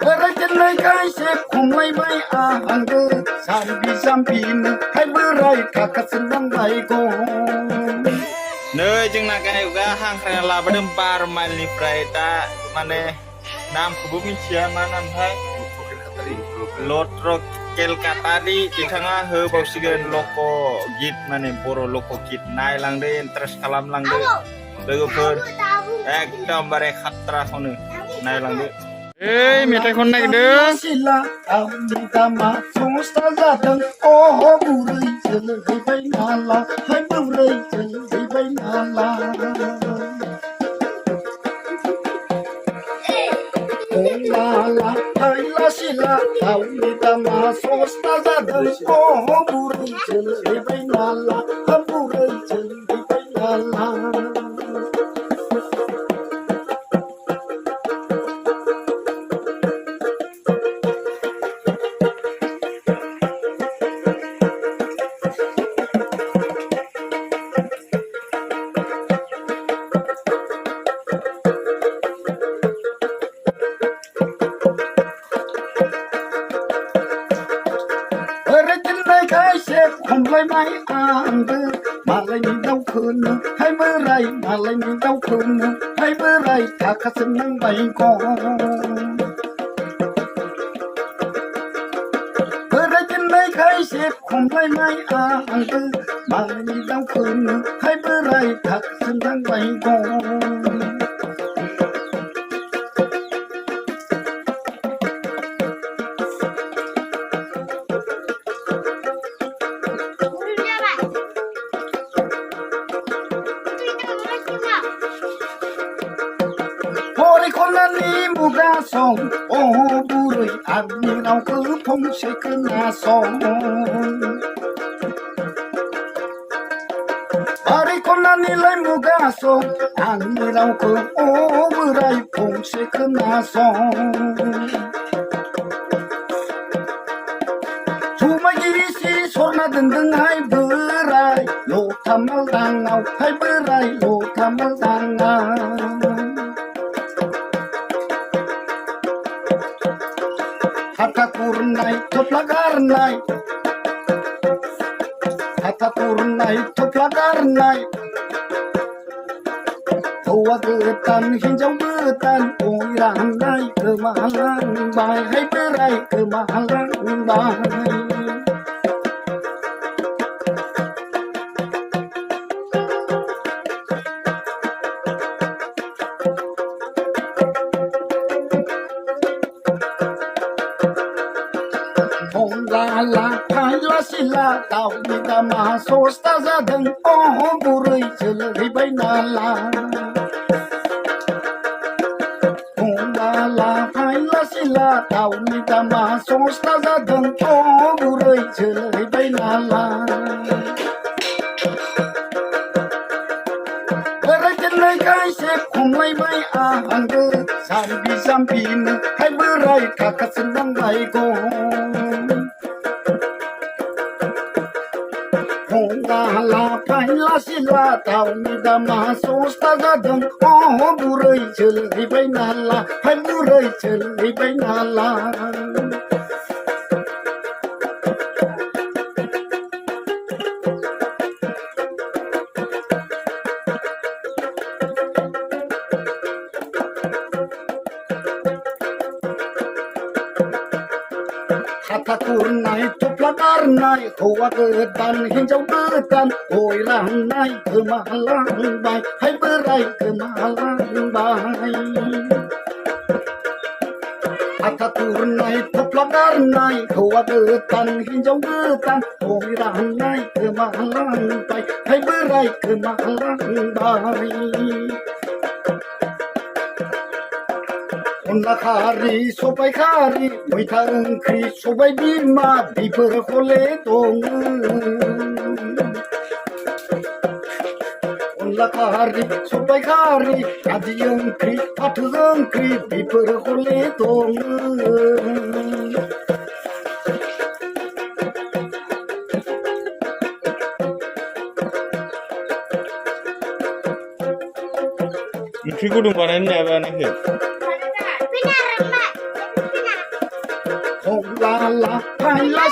Berekenai kai se kumai mai ahangge sambi hai berai kakak senang baiko. Nơi chừng nào cái ga hàng khai là bắt đâm ba rồi mà lì phải ta mà nè nam của bố mình chia mà nam thấy lót rồi kel kata di di tengah he bau sigen loko git mà nè poro loko git nai lang deh terus kalam lang deh deh pun ekdom bare khatra sonu nai lang deh metai kon naik deh Sila tama semesta datang oh burai jele hai nala hai burai jele hai nala. Lala, hai la sila, tama semesta datang oh burai jele hai nala hai burai jele hai nala. Khai xếp không lấy máy ăn bơ mà lấy mình đau khôn hay bơ ray mà lấy mình đau khôn hay bơ ray cả các sinh năng bay con bơ ray trên đây khai xếp không lấy máy ăn bơ mà lấy mình đau khôn hay bơ ray cả các sinh năng bay con. Ni muga song oh burui ani nau ke phong se kena song Hari kona nilai muga song ani nau ke oh burai phong se kena song Cuma isi sorna dendeng hai berai lo tamal dangau hai berai lo tamal dangau Hata kurnai toplagarnai Hata kurnai toplagarnai Tua getan hinjau getan Oiranai kemahalang bai Hai berai kemahalang bai La hai la sila tau di dama sosta zadeng oh burai jele hai nala la hai la sila tau di dama sosta zadeng oh burai jele hai nala berekenai kai sep kumai mai ahangge sambi hai berai kakak senang baiko La pai la sila tau ni dama sosta gadang oh burai jele hai nala hai burai jele hai nala Hata kurnai toplagarnai hoa getan hinjau getan oiranai kemahalang bai hai berai kemahalang bai Hata kurnai toplagarnai hoa getan hinjau getan oiranai kemahalang bai hai berai kemahalang bai Unla khari sobai khari moita engkri sobai bima biber khole dong Unla khari sobai khari kaji engkri patu engkri biber khole dong Ikut gudung panen ya, apa nih?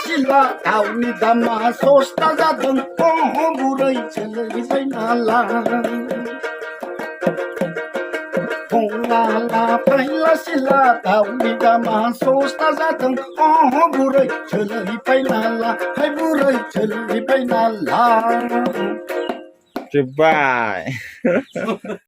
सिला दाउनि दामा सस्ता जादों बुरै सोलायबाय नालाय फंलाला फैला सिला दाउनि दामा सस्ता जादों बुरै सोलायबाय नालाय बुरै सोलायबाय नालाय Goodbye.